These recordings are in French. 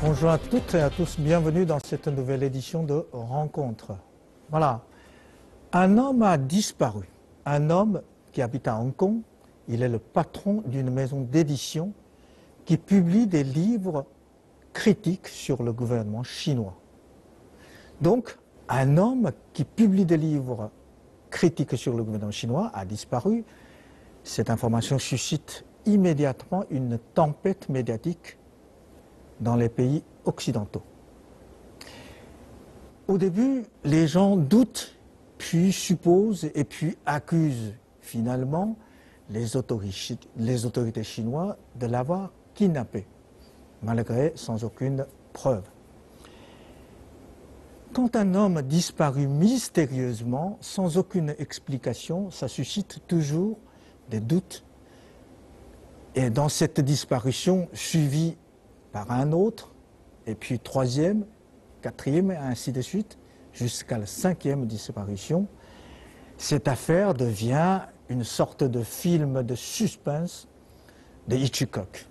Bonjour à toutes et à tous, bienvenue dans cette nouvelle édition de Rencontre. Voilà, un homme a disparu, un homme qui habite à Hong Kong. Il est le patron d'une maison d'édition qui publie des livres critiques sur le gouvernement chinois. Donc, un homme qui publie des livres critiques sur le gouvernement chinois a disparu. Cette information suscite immédiatement une tempête médiatique dans les pays occidentaux. Au début, les gens doutent, puis supposent et puis accusent finalement les autorités chinoises de l'avoir kidnappé, malgré sans aucune preuve. Quand un homme disparaît mystérieusement, sans aucune explication, ça suscite toujours des doutes. Et dans cette disparition suivie par un autre, et puis troisième, quatrième, et ainsi de suite, jusqu'à la cinquième disparition, cette affaire devient une sorte de film de suspense de Hitchcock.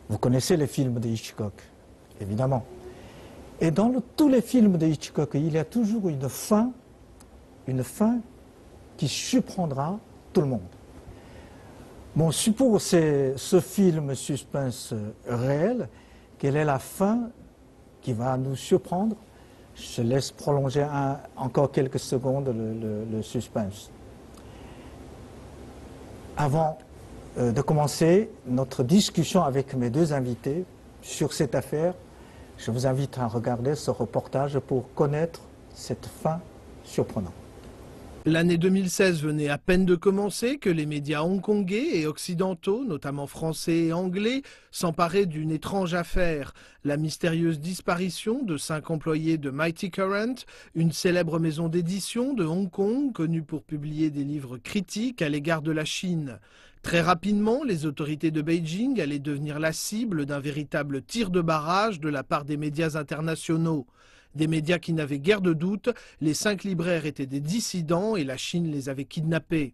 Vous connaissez les films de Hitchcock, évidemment. Et dans tous les films de Hitchcock, il y a toujours une fin qui surprendra tout le monde. Bon, suppose ce film suspense réel, quelle est la fin qui va nous surprendre? Je laisse prolonger encore quelques secondes le suspense. Avant de commencer notre discussion avec mes deux invités sur cette affaire, je vous invite à regarder ce reportage pour connaître cette fin surprenante. L'année 2016 venait à peine de commencer que les médias hongkongais et occidentaux, notamment français et anglais, s'emparaient d'une étrange affaire, la mystérieuse disparition de 5 employés de Mighty Current, une célèbre maison d'édition de Hong Kong connue pour publier des livres critiques à l'égard de la Chine. Très rapidement, les autorités de Beijing allaient devenir la cible d'un véritable tir de barrage de la part des médias internationaux. Des médias qui n'avaient guère de doute, les 5 libraires étaient des dissidents et la Chine les avait kidnappés.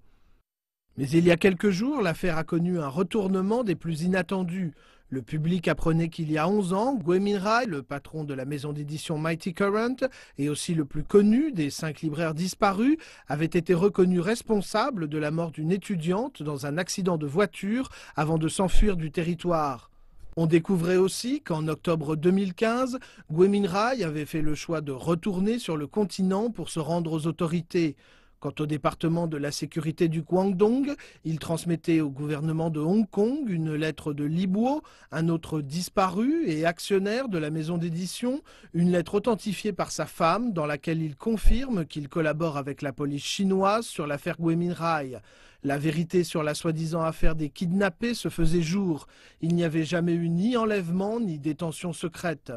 Mais il y a quelques jours, l'affaire a connu un retournement des plus inattendus. Le public apprenait qu'il y a 11 ans, Gui Minhai, le patron de la maison d'édition Mighty Current, et aussi le plus connu des 5 libraires disparus, avait été reconnu responsable de la mort d'une étudiante dans un accident de voiture avant de s'enfuir du territoire. On découvrait aussi qu'en octobre 2015, Gui Minhai avait fait le choix de retourner sur le continent pour se rendre aux autorités. Quant au département de la sécurité du Guangdong, il transmettait au gouvernement de Hong Kong une lettre de Li Bo, un autre disparu et actionnaire de la maison d'édition, une lettre authentifiée par sa femme dans laquelle il confirme qu'il collabore avec la police chinoise sur l'affaire Gui Minhai. La vérité sur la soi-disant affaire des kidnappés se faisait jour. Il n'y avait jamais eu ni enlèvement ni détention secrète.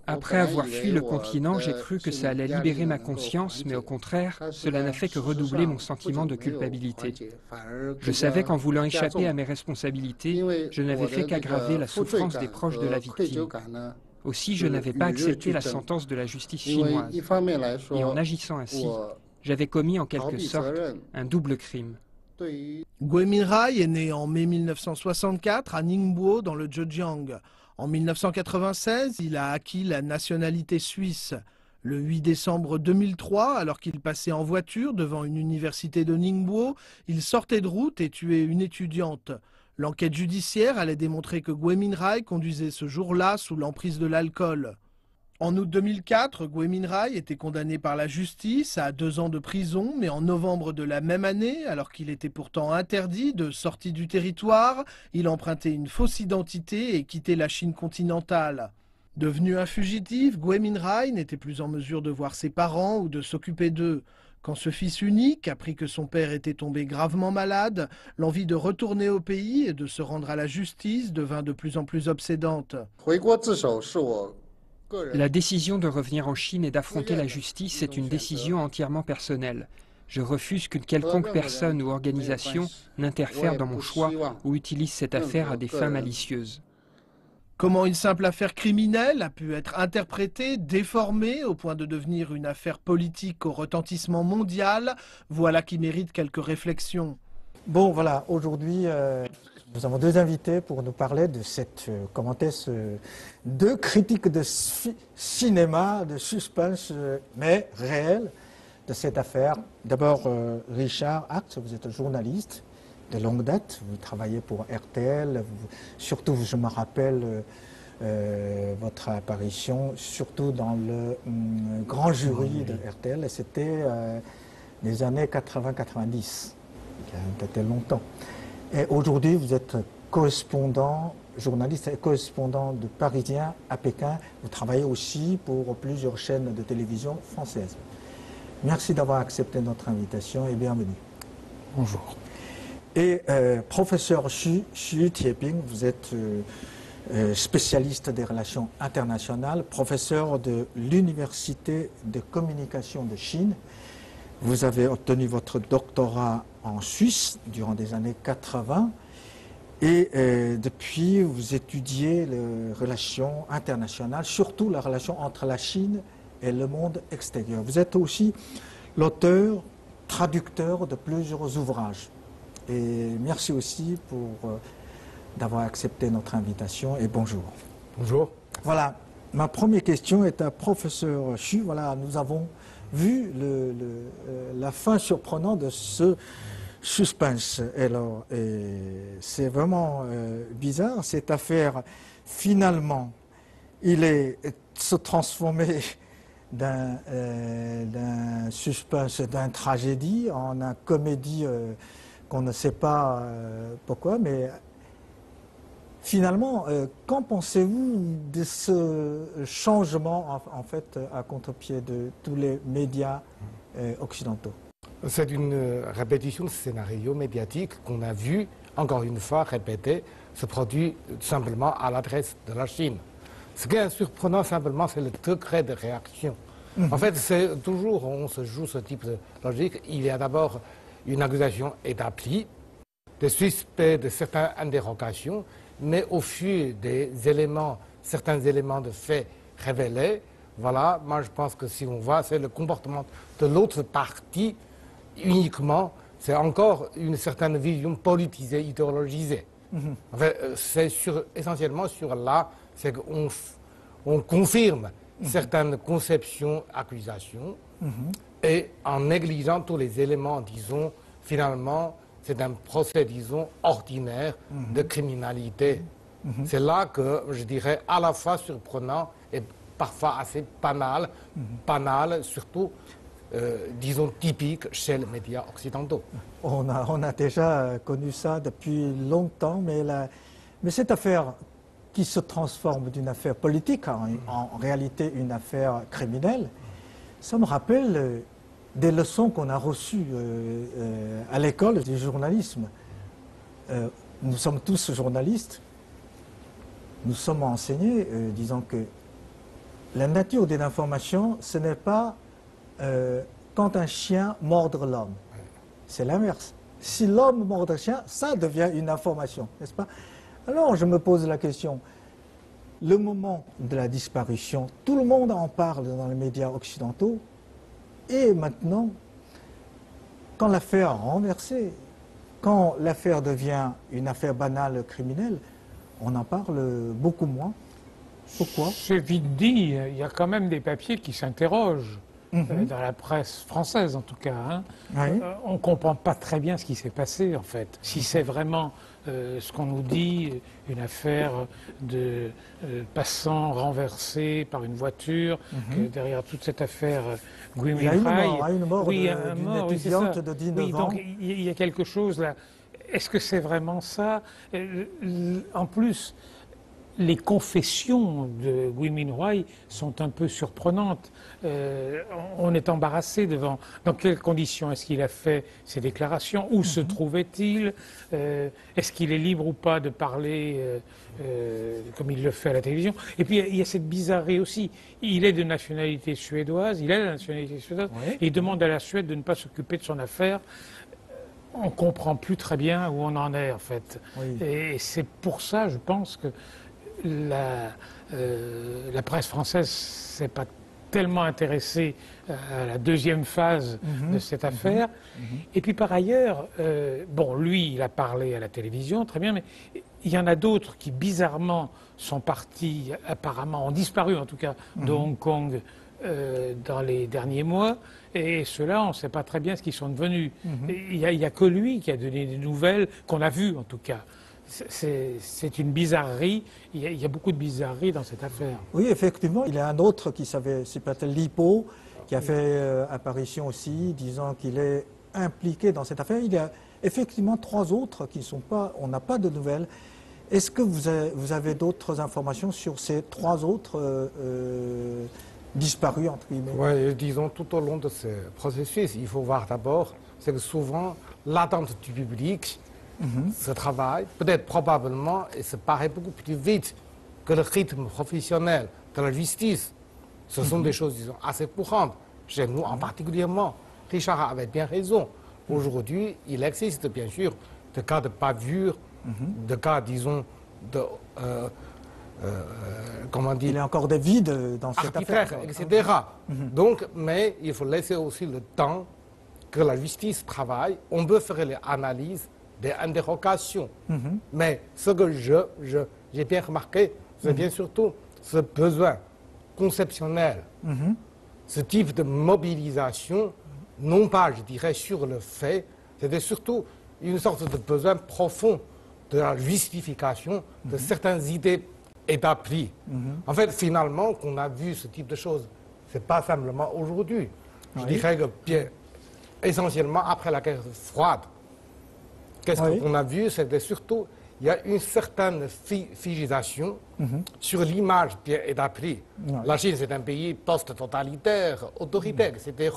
Après avoir fui le continent, j'ai cru que ça allait libérer ma conscience, mais au contraire, cela n'a fait que redoubler mon sentiment de culpabilité. Je savais qu'en voulant échapper à mes responsabilités, je n'avais fait qu'aggraver la souffrance des proches de la victime. Aussi, je n'avais pas accepté la sentence de la justice chinoise. Et en agissant ainsi, j'avais commis en quelque sorte un double crime. Gui Minhai est né en mai 1964 à Ningbo dans le Zhejiang. En 1996, il a acquis la nationalité suisse. Le 8 décembre 2003, alors qu'il passait en voiture devant une université de Ningbo, il sortait de route et tuait une étudiante. L'enquête judiciaire allait démontrer que Gui Minhai conduisait ce jour-là sous l'emprise de l'alcool. En août 2004, Gui Minhai était condamné par la justice à 2 ans de prison, mais en novembre de la même année, alors qu'il était pourtant interdit de sortie du territoire, il empruntait une fausse identité et quittait la Chine continentale. Devenu un fugitif, Gui Minhai n'était plus en mesure de voir ses parents ou de s'occuper d'eux. Quand ce fils unique apprit que son père était tombé gravement malade, l'envie de retourner au pays et de se rendre à la justice devint de plus en plus obsédante. La décision de revenir en Chine et d'affronter la justice est une décision entièrement personnelle. Je refuse qu'une quelconque personne ou organisation n'interfère dans mon choix ou utilise cette affaire à des fins malicieuses. Comment une simple affaire criminelle a pu être interprétée, déformée au point de devenir une affaire politique au retentissement mondial, voilà qui mérite quelques réflexions. Bon, voilà, aujourd'hui, nous avons deux invités pour nous parler de deux critiques de cinéma, de suspense, mais réel, de cette affaire. D'abord, Richard Act, vous êtes journaliste de longue date, vous travaillez pour RTL, surtout, je me rappelle votre apparition, surtout dans le grand jury de RTL, et c'était les années 80-90. C'était longtemps. Et aujourd'hui, vous êtes correspondant, journaliste et correspondant de Parisien à Pékin. Vous travaillez aussi pour plusieurs chaînes de télévision françaises. Merci d'avoir accepté notre invitation et bienvenue. Bonjour. Et professeur Xu Tieping, vous êtes spécialiste des relations internationales, professeur de l'Université de communication de Chine. Vous avez obtenu votre doctorat en Suisse durant les années 80 et depuis vous étudiez les relations internationales, surtout la relation entre la Chine et le monde extérieur. Vous êtes aussi l'auteur, traducteur de plusieurs ouvrages. Et merci aussi d'avoir accepté notre invitation et bonjour. Bonjour. Voilà, ma première question est à professeur Xu. Voilà, nous avons vu la fin surprenante de ce suspense. Alors, c'est vraiment bizarre, cette affaire, finalement, se transformé d'un suspense, d'une tragédie en une comédie qu'on ne sait pas pourquoi, mais finalement, qu'en pensez-vous de ce changement en fait à contre-pied de tous les médias occidentaux? C'est une répétition de scénario médiatique qu'on a vu, encore une fois, répété, se produit simplement à l'adresse de la Chine. Ce qui est surprenant simplement, c'est le degré de réaction. En fait, c'est toujours, on se joue ce type de logique. Il y a d'abord une accusation établie, des suspects de certaines interrogations, mais au fil des éléments, certains éléments de fait révélés, voilà, moi je pense que si on voit, c'est le comportement de l'autre partie uniquement, c'est encore une certaine vision politisée, idéologisée. En fait, c'est essentiellement sur là, c'est qu'on confirme certaines conceptions, accusations, et en négligeant tous les éléments, disons, finalement, c'est un procès, disons, ordinaire de criminalité. C'est là que, je dirais, à la fois surprenant et parfois assez banal, surtout, disons, typique chez les médias occidentaux. On a déjà connu ça depuis longtemps, mais cette affaire qui se transforme d'une affaire politique en réalité une affaire criminelle, ça me rappelle des leçons qu'on a reçues à l'école du journalisme. Nous sommes tous journalistes, nous sommes enseignés, disons que la nature de l'information, ce n'est pas quand un chien mordre l'homme, c'est l'inverse. Si l'homme mord un chien, ça devient une information, n'est-ce pas? Alors je me pose la question, le moment de la disparition, tout le monde en parle dans les médias occidentaux, et maintenant, quand l'affaire est renversée, quand l'affaire devient une affaire banale criminelle, on en parle beaucoup moins. Pourquoi? C'est vite dit, il y a quand même des papiers qui s'interrogent, dans la presse française en tout cas. Hein. Oui. On ne comprend pas très bien ce qui s'est passé en fait. Si c'est vraiment ce qu'on nous dit, une affaire de passants renversés par une voiture, que derrière toute cette affaire Gui Minhai, il y a une mort d'une étudiante de 19 ans. Donc il y a quelque chose là. Est-ce que c'est vraiment ça? En plus, les confessions de Gui Minhai sont un peu surprenantes. On est embarrassé devant. Dans quelles conditions est-ce qu'il a fait ces déclarations? Où se trouvait-il? Est-ce qu'il est libre ou pas de parler comme il le fait à la télévision? Et puis il y a cette bizarrerie aussi. Il est de nationalité suédoise, il a la nationalité suédoise, et il demande à la Suède de ne pas s'occuper de son affaire. On ne comprend plus très bien où on en est en fait. Oui. Et c'est pour ça, je pense que la presse française s'est pas tellement intéressé à la deuxième phase de cette affaire. Et puis par ailleurs, bon, lui, il a parlé à la télévision, très bien, mais il y en a d'autres qui, bizarrement, sont partis, apparemment, ont disparu, en tout cas, de Hong Kong dans les derniers mois. Et ceux-là, on ne sait pas très bien ce qu'ils sont devenus. Il n'y a que lui qui a donné des nouvelles, qu'on a vues, en tout cas. C'est une bizarrerie. Il y a beaucoup de bizarreries dans cette affaire. Oui, effectivement. Il y a un autre qui s'appelle Lipo, qui a fait apparition aussi, disant qu'il est impliqué dans cette affaire. Il y a effectivement 3 autres qui ne sont pas... On n'a pas de nouvelles. Est-ce que vous avez d'autres informations sur ces 3 autres disparus, entre guillemets? Oui, disons, tout au long de ce processus, il faut voir d'abord, c'est que souvent, l'attente du public, ce travail, peut-être probablement, et ça paraît beaucoup plus vite que le rythme professionnel de la justice. Ce sont des choses, disons, assez courantes, chez nous en particulièrement. Richard avait bien raison. Aujourd'hui, il existe bien sûr des cas de bavure, des cas, disons, de... comment dire, il y a encore des vides dans cette affaire, etc. Donc, mais il faut laisser aussi le temps que la justice travaille. On peut faire les analyses des interrogations. Mais ce que j'ai bien remarqué, c'est bien surtout ce besoin conceptionnel, ce type de mobilisation, non pas, je dirais, sur le fait, c'était surtout une sorte de besoin profond de la justification de certaines idées établies. En fait, finalement, qu'on a vu ce type de choses, c'est pas simplement aujourd'hui. Je dirais que bien, essentiellement après la guerre froide, qu'est-ce qu'on a vu? C'était surtout, il y a une certaine figéisation sur l'image bien établie. La Chine, c'est un pays post-totalitaire, autoritaire, etc.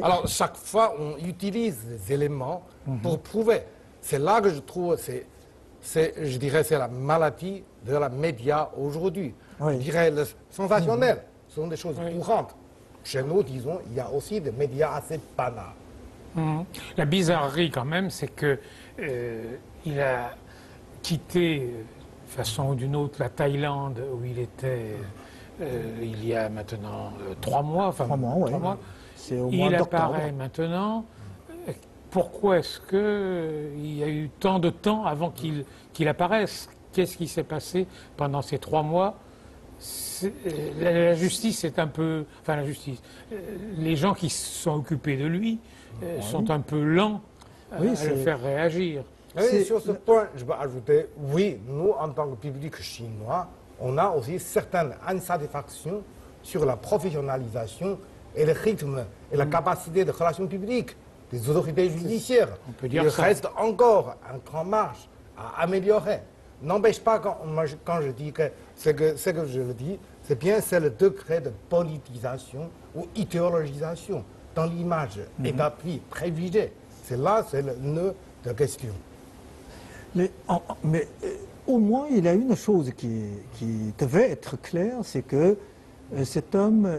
Alors, chaque fois, on utilise des éléments pour prouver. C'est là que je trouve, je dirais, c'est la maladie de la média aujourd'hui. Je dirais, le sensationnel, ce sont des choses courantes. Chez nous, disons, il y a aussi des médias assez banals. La bizarrerie, quand même, c'est que il a quitté, de façon ou d'une autre, la Thaïlande, où il était il y a maintenant 3 mois. Enfin, 3 mois, oui. 3 mois. C'est au mois d'octobre. Il apparaît maintenant. Pourquoi est-ce qu'il y a eu tant de temps avant qu'il apparaisse? Qu'est-ce qui s'est passé pendant ces 3 mois? La justice est un peu... Enfin, la justice. Les gens qui se sont occupés de lui sont un peu lents à le faire réagir. Oui, sur ce point, je peux ajouter, oui, nous, en tant que public chinois, on a aussi certaines insatisfactions sur la professionnalisation et le rythme et la capacité de relations publiques des autorités judiciaires. On peut dire il ça. reste encore un grand marge à améliorer. N'empêche pas, quand je dis que ce que je le dis, c'est le degré de politisation ou idéologisation dans l'image établie, préjugée. C'est là, c'est le nœud de question. Mais au moins, il y a une chose qui devait être claire, c'est que cet homme,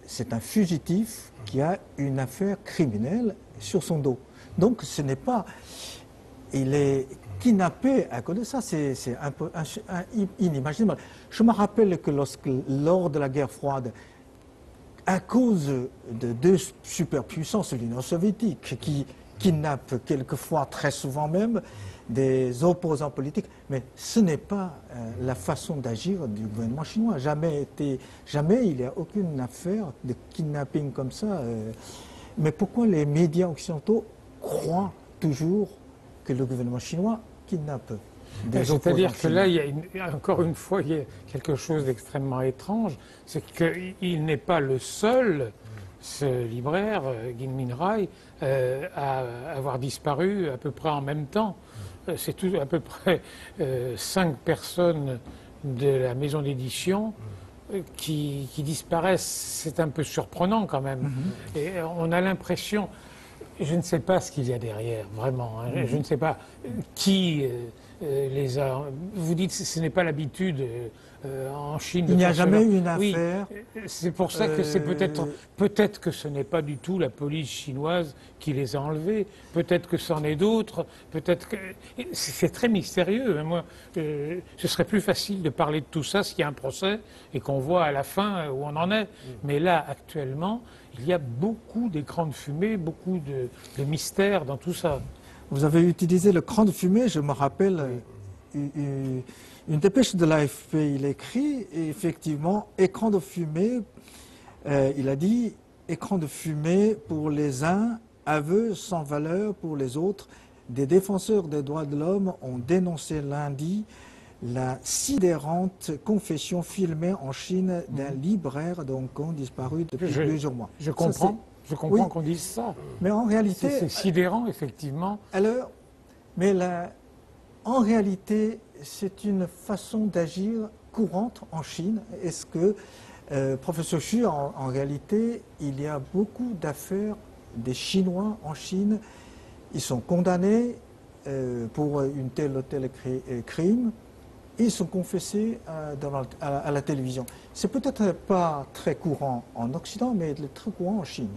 c'est un fugitif qui a une affaire criminelle sur son dos. Donc ce n'est pas... Il est kidnappé à cause de ça, c'est un peu inimaginable. Je me rappelle que lors de la guerre froide, à cause de 2 superpuissances, l'Union soviétique, qui kidnappe quelquefois, très souvent même, des opposants politiques, mais ce n'est pas la façon d'agir du gouvernement chinois. Jamais il n'y a aucune affaire de kidnapping comme ça. Mais pourquoi les médias occidentaux croient toujours que le gouvernement chinois kidnappe des opposants? C'est-à-dire que là, encore une fois, il y a quelque chose d'extrêmement étrange, c'est qu'il n'est pas le seul, ce libraire, Gui Minhai, à avoir disparu à peu près en même temps. C'est à peu près 5 personnes de la maison d'édition qui disparaissent. C'est un peu surprenant quand même. Et on a l'impression, je ne sais pas ce qu'il y a derrière, vraiment. Je ne sais pas qui les a... Vous dites que ce n'est pas l'habitude en Chine. Il n'y a jamais eu une affaire. Oui, c'est pour ça que c'est peut-être que ce n'est pas du tout la police chinoise qui les a enlevés. Peut-être que c'en est d'autres. Peut-être que c'est très mystérieux. Moi, ce serait plus facile de parler de tout ça s'il y a un procès et qu'on voit à la fin où on en est. Mais là, actuellement, il y a beaucoup d'écrans de fumée, beaucoup de mystères dans tout ça. Vous avez utilisé l'écran de fumée, je me rappelle une dépêche de l'AFP, il écrit, et effectivement, écran de fumée, il a dit, écran de fumée pour les uns, aveu sans valeur pour les autres. Des défenseurs des droits de l'homme ont dénoncé lundi la sidérante confession filmée en Chine d'un libraire de Hong Kong disparu depuis plusieurs mois. Je comprends qu'on dise ça. Mais en réalité... C'est sidérant, effectivement. Alors, mais en réalité, c'est une façon d'agir courante en Chine. Est-ce que, professeur Xu, en réalité, il y a beaucoup d'affaires des Chinois en Chine. Ils sont condamnés pour une telle ou telle crime. Ils sont confessés à la télévision. C'est peut-être pas très courant en Occident, mais très courant en Chine.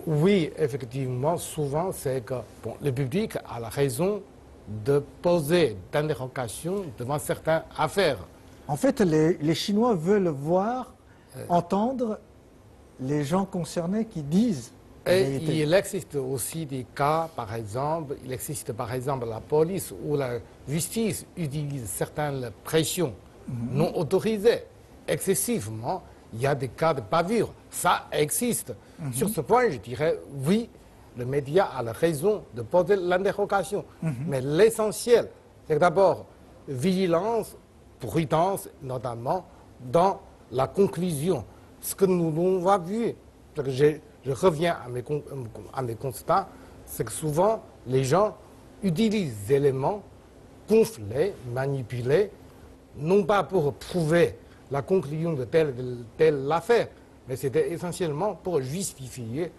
Oui, effectivement, souvent, c'est que le public a la raison de poser d'interrogations devant certaines affaires. En fait, les Chinois veulent voir, entendre les gens concernés qui disent. Et il existe aussi des cas, par exemple, la police ou la justice utilise certaines pressions non autorisées excessivement. Il y a des cas de bavure, ça existe. Sur ce point, je dirais oui, le média a la raison de poser l'interrogation. Mais l'essentiel, c'est d'abord vigilance, prudence, notamment dans la conclusion. Ce que nous avons vu, je reviens à mes constats, c'est que souvent les gens utilisent des éléments gonflés, manipulés, non pas pour prouver la conclusion de telle affaire, mais c'était essentiellement pour justifier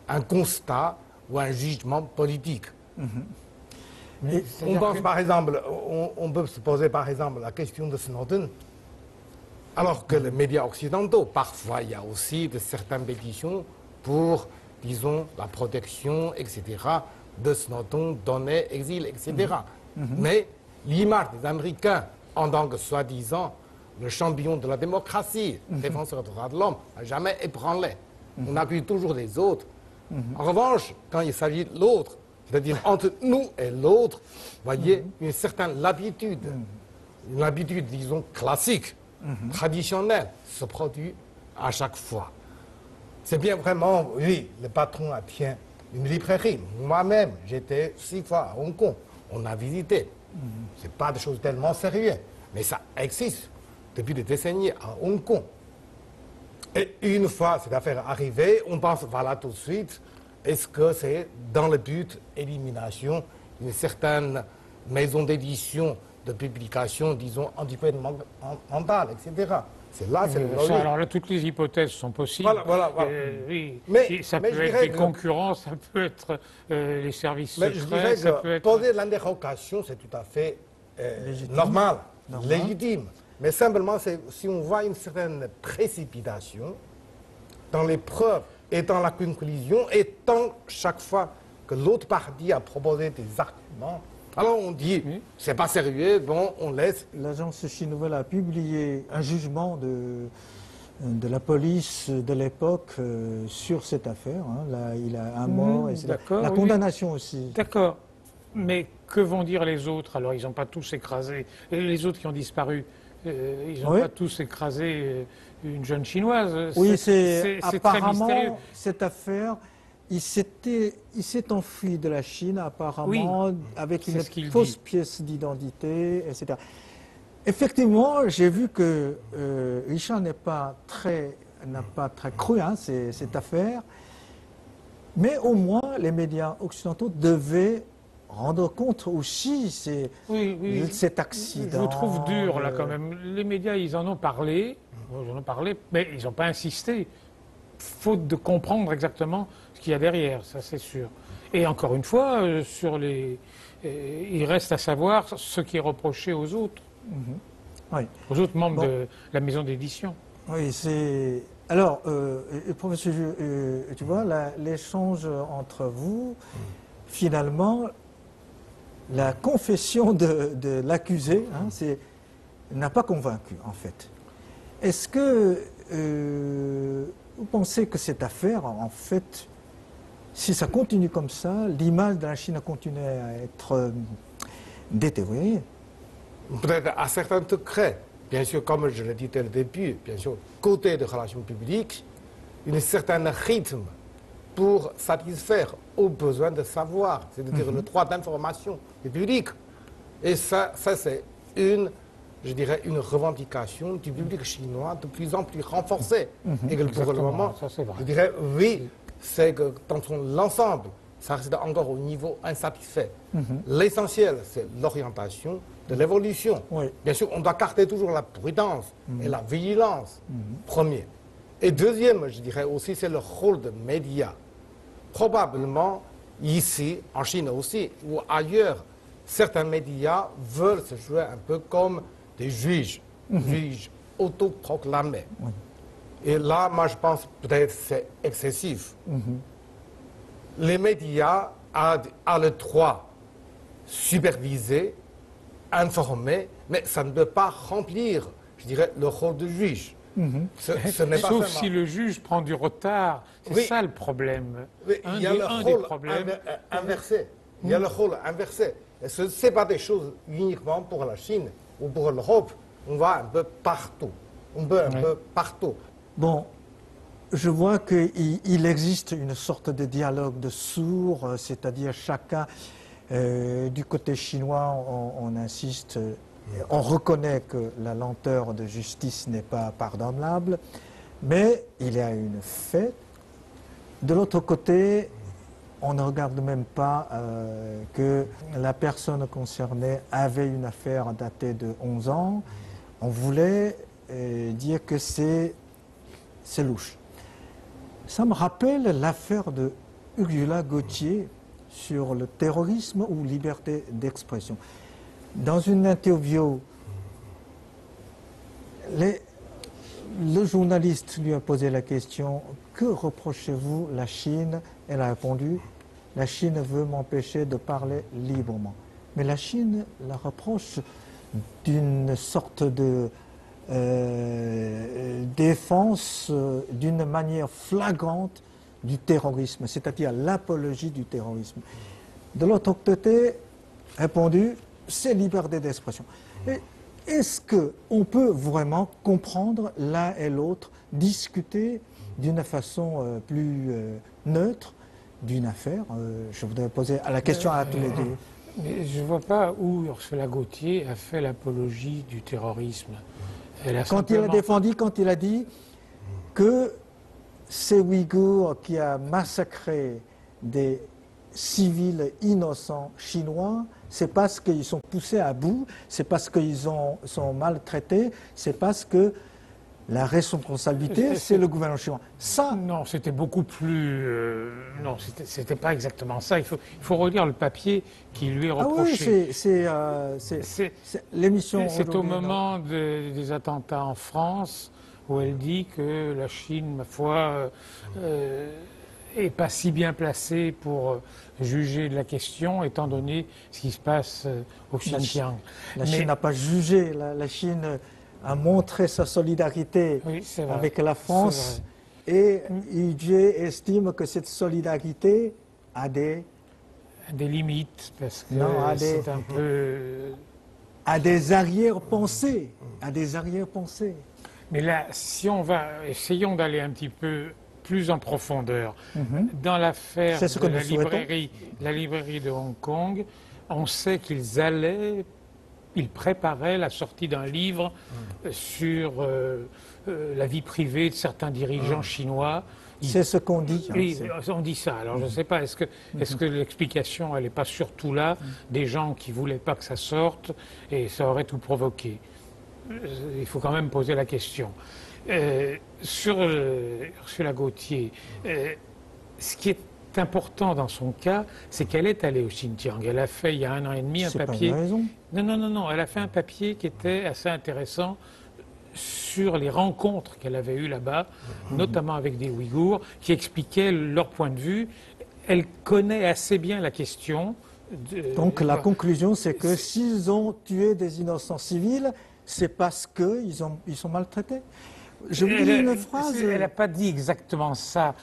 un constat ou un jugement politique. On pense par exemple, on peut se poser par exemple la question de Snowden, alors que les médias occidentaux, parfois il y a aussi de certaines pétitions pour, disons, la protection, etc., de Snowden, données, exil, etc. Mais l'image des Américains en tant que soi-disant le champion de la démocratie, défenseur des droits de l'homme, n'a jamais ébranlé. On accuse toujours les autres. En revanche, quand il s'agit de l'autre, c'est-à-dire entre nous et l'autre, vous voyez, une certaine labitude, une habitude, disons, classique, traditionnelle, se produit à chaque fois. C'est bien vraiment, oui, le patron tient une librairie. Moi-même, j'étais 6 fois à Hong Kong. On a visité. Ce n'est pas des choses tellement sérieuses, mais ça existe depuis des décennies à Hong Kong. Et une fois cette affaire arrivée, on pense, voilà, tout de suite, est-ce que c'est dans le but d'élimination d'une certaine maison d'édition, de publication, disons, anti-gouvernementale, etc. C'est là, c'est le alors là, toutes les hypothèses sont possibles. Voilà. Oui. Mais ça peut être des concurrents, ça peut être les services secrets. Mais je dirais ça que peut être... poser l'interrogation, c'est tout à fait normal, légitime. Mais simplement, si on voit une certaine précipitation dans les preuves et dans la conclusion, et tant chaque fois que l'autre partie a proposé des arguments, alors on dit, c'est pas sérieux, bon, on laisse. L'agence Chine Nouvelle a publié un jugement de la police de l'époque sur cette affaire. Là, il a un mort, et la condamnation aussi. D'accord. Mais que vont dire les autres? Alors, ils n'ont pas tous écrasé. Les autres qui ont disparu, ils n'ont pas tous écrasé une jeune chinoise. Oui, c'est apparemment, très mystérieux. cette affaire, il s'est enfui de la Chine, apparemment, avec une fausse pièce d'identité, etc. Effectivement, j'ai vu que Richard n'a pas très cru cette affaire, mais au moins les médias occidentaux devaient rendre compte aussi cet accident. Je vous trouve dur là quand même. Les médias, ils en ont parlé, mais ils n'ont pas insisté, faute de comprendre exactement ce qu'il y a derrière, ça c'est sûr. Et encore une fois, sur les il reste à savoir ce qui est reproché aux autres, aux autres membres de la maison d'édition. Oui, c'est... Alors, professeur, tu vois, l'échange entre vous, finalement, la confession de l'accusé n'a pas convaincu, en fait. Est-ce que vous pensez que cette affaire, en fait, si ça continue comme ça, l'image de la Chine a continué à être détériorée? Peut-être à certains degrés. Bien sûr, comme je l'ai dit dès le début, bien sûr, côté de relations publiques, une certaine rythme pour satisfaire aux besoins de savoir, c'est-à-dire le droit d'information du public. Et ça c'est je dirais, une revendication du public chinois de plus en plus renforcée. Et que pour le moment, je dirais, oui, c'est que dans son ensemble, ça reste encore au niveau insatisfait. L'essentiel, c'est l'orientation de l'évolution. Oui. Bien sûr, on doit garder toujours la prudence et la vigilance, premier. Et deuxième, je dirais aussi, c'est le rôle des médias. Probablement, ici, en Chine aussi, ou ailleurs, certains médias veulent se jouer un peu comme des juges, juges autoproclamés. Et là, moi, je pense peut-être c'est excessif. Les médias ont le droit superviser, informer, mais ça ne peut pas remplir, je dirais, le rôle de juge. Ce n'est pas Sauf seulement... si le juge prend du retard, c'est ça le problème. Il y a le rôle inversé. Il y a le rôle inversé. Ce n'est pas des choses uniquement pour la Chine ou pour l'Europe. On va un peu partout. On peut un peu partout. Bon, je vois qu'il existe une sorte de dialogue de sourds, c'est-à-dire chacun, du côté chinois, on insiste, on reconnaît que la lenteur de justice n'est pas pardonnable, mais il y a une fait. De l'autre côté, on ne regarde même pas que la personne concernée avait une affaire datée de 11 ans. On voulait dire que c'est louche. Ça me rappelle l'affaire de Ursula Gauthier sur le terrorisme ou liberté d'expression. Dans une interview, le journaliste lui a posé la question « Que reprochez-vous la Chine ?» Elle a répondu « La Chine veut m'empêcher de parler librement. » Mais la Chine la reproche d'une sorte de défense d'une manière flagrante du terrorisme, c'est-à-dire l'apologie du terrorisme. De l'autre côté, répondu, c'est liberté d'expression. Est-ce qu'on peut vraiment comprendre l'un et l'autre, discuter d'une façon plus neutre d'une affaire? Je voudrais poser la question à tous les deux. Mais je ne vois pas où Ursula Gauthier a fait l'apologie du terrorisme. Quand il a défendu, quand il a dit que ces Ouïghours qui a massacré des civils innocents chinois, c'est parce qu'ils sont poussés à bout, c'est parce qu'ils sont maltraités, c'est parce que la responsabilité, c'est le gouvernement chinois. Ça... Non, c'était beaucoup plus... non, c'était pas exactement ça. Il faut relire le papier qui lui est reproché. Ah oui, c'est l'émission... C'est au moment des attentats en France où elle dit que la Chine, ma foi, est pas si bien placée pour juger de la question, étant donné ce qui se passe au Xinjiang. La Chine n'a pas jugé, la Chine a montré sa solidarité avec la France et UJ estime que cette solidarité a des limites, parce que c'est un peu... à des arrière-pensées, Mais là, si on va, essayons d'aller un petit peu plus en profondeur. Dans l'affaire de la librairie de Hong Kong, on sait ils préparaient la sortie d'un livre sur la vie privée de certains dirigeants chinois. C'est ce qu'on dit. Oui, on dit ça. Alors je ne sais pas, est-ce que l'explication, elle n'est pas surtout là, des gens qui ne voulaient pas que ça sorte, et ça aurait tout provoqué. Il faut quand même poser la question. Sur Ursula Gauthier, ce qui est est important dans son cas, c'est qu'elle est allée au Xinjiang. Elle a fait, il y a 1 an et demi, un papier... C'est pas une raison. Non. Elle a fait un papier qui était assez intéressant sur les rencontres qu'elle avait eues là-bas, notamment avec des Ouïghours, qui expliquaient leur point de vue. Elle connaît assez bien la question. Donc la conclusion, c'est que s'ils ont tué des innocents civils, c'est parce qu'ils sont maltraités. Je vous dis une phrase... Elle n'a pas dit exactement ça.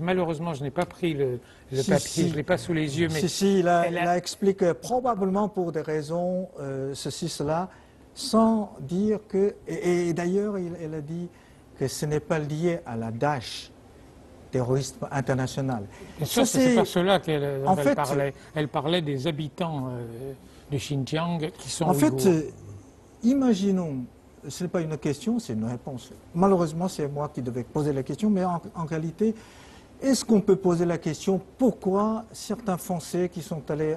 Malheureusement, je n'ai pas pris le papier, je ne l'ai pas sous les yeux. Mais Si, il a expliqué probablement pour des raisons, ceci, cela, sans dire que... Et d'ailleurs, elle a dit que ce n'est pas lié à la Daesh, terrorisme international. Bien sûr, c'est pas cela qu'elle parlait. Elle parlait des habitants du Xinjiang qui sont Ouïghours. En fait, imaginons... Ce n'est pas une question, c'est une réponse. Malheureusement, c'est moi qui devais poser la question, mais en réalité, est-ce qu'on peut poser la question pourquoi certains Français qui sont allés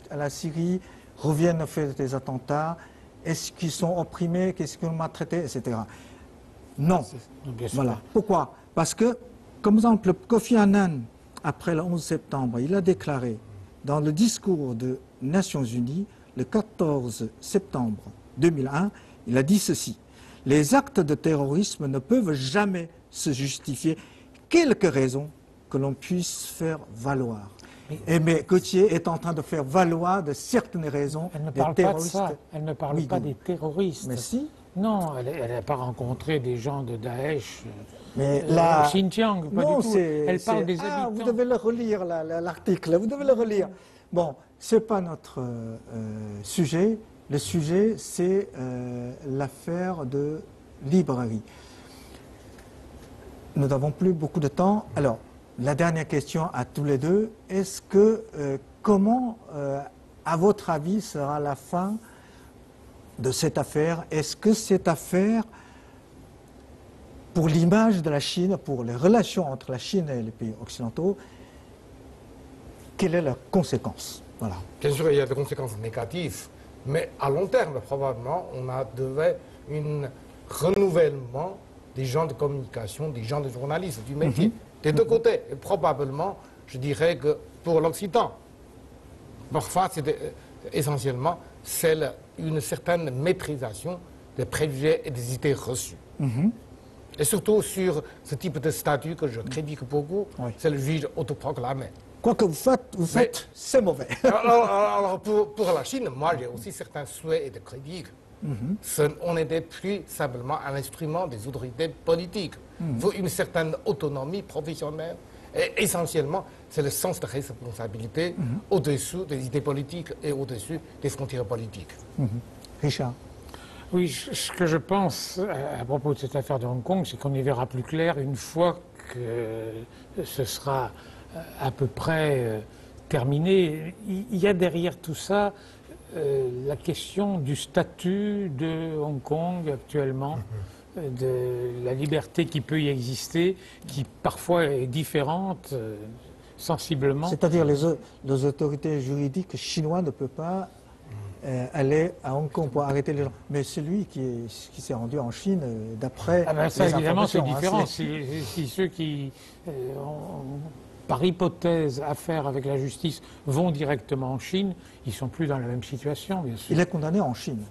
à la Syrie reviennent faire des attentats? Est-ce qu'ils sont opprimés? Qu'est-ce qu'ils ont maltraité, etc. Non. Voilà. Pourquoi? Parce que, comme exemple, Kofi Annan, après le 11 septembre, il a déclaré dans le discours des Nations Unies, le 14 septembre 2001, il a dit ceci: les actes de terrorisme ne peuvent jamais se justifier, quelque raison que l'on puisse faire valoir. Mais Gauthier est en train de faire valoir de certaines raisons des terroristes. Elle ne parle pas des terroristes. Mais si. Non, elle n'a pas rencontré des gens de Daesh au Xinjiang, pas du tout. Elle parle des habitants. Vous devez le relire, l'article, vous devez le relire. Bon, ce n'est pas notre sujet. Le sujet, c'est l'affaire de librairie. Nous n'avons plus beaucoup de temps. Alors, la dernière question à tous les deux, est-ce que, comment, à votre avis, sera la fin de cette affaire? Est-ce que cette affaire, pour l'image de la Chine, pour les relations entre la Chine et les pays occidentaux, quelle est la conséquence? Voilà. Bien sûr, il y a des conséquences négatives. Mais à long terme, probablement, on a devait un renouvellement des gens de communication, des gens de journalistes, du métier, des deux côtés. Et probablement, je dirais que pour l'Occident, parfois, essentiellement, c'est une certaine maîtrisation des préjugés et des idées reçues. Et surtout sur ce type de statut que je critique beaucoup, c'est le juge autoproclamé. Quoi que vous faites, c'est mauvais. Alors pour la Chine, moi j'ai aussi certains souhaits et des critiques. On n'était plus simplement un instrument des autorités politiques. Il faut une certaine autonomie professionnelle. Et essentiellement, c'est le sens de responsabilité au-dessus des idées politiques et au-dessus des frontières politiques. Richard? Oui, ce que je pense à propos de cette affaire de Hong Kong, c'est qu'on y verra plus clair une fois que ce sera à peu près terminé. Il y a derrière tout ça la question du statut de Hong Kong actuellement, de la liberté qui peut y exister, qui parfois est différente sensiblement. C'est-à-dire les autorités juridiques chinoises ne peuvent pas aller à Hong Kong pour arrêter les gens. Mais celui qui s'est rendu en Chine, d'après... Ah ben ça, évidemment, c'est différent. Si ceux qui par hypothèse, affaire avec la justice, vont directement en Chine, ils ne sont plus dans la même situation, bien sûr. Il est condamné en Chine.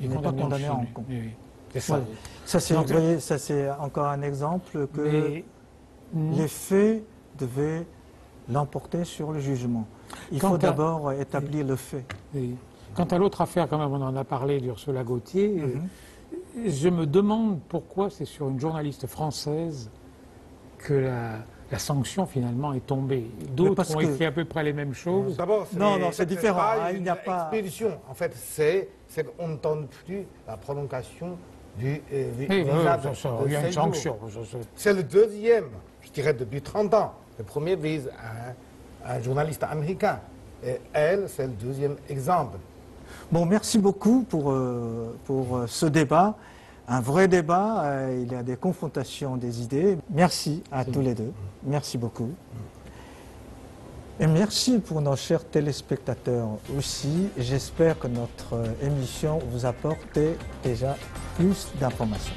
Il n'est pas condamné en Hong Kong. Oui. Ça, c'est encore un exemple que les faits devaient l'emporter sur le jugement. Il faut d'abord établir le fait. Oui. Quant à l'autre affaire, quand même, on en a parlé d'Ursula Gauthier, je me demande pourquoi c'est sur une journaliste française que la sanction finalement est tombée. D'autres ont écrit à peu près les mêmes choses. D'abord, c'est différent. Il n'y a pas expédition. En fait, c'est qu'on ne donne plus la prolongation du visa il y a une sanction. C'est le deuxième, je dirais, depuis 30 ans. Le premier vise un journaliste américain. Et elle, c'est le deuxième exemple. Bon, merci beaucoup pour ce débat. Un vrai débat, il y a des confrontations des idées. Merci à tous les deux. Merci beaucoup. Et merci pour nos chers téléspectateurs aussi. J'espère que notre émission vous apporte déjà plus d'informations.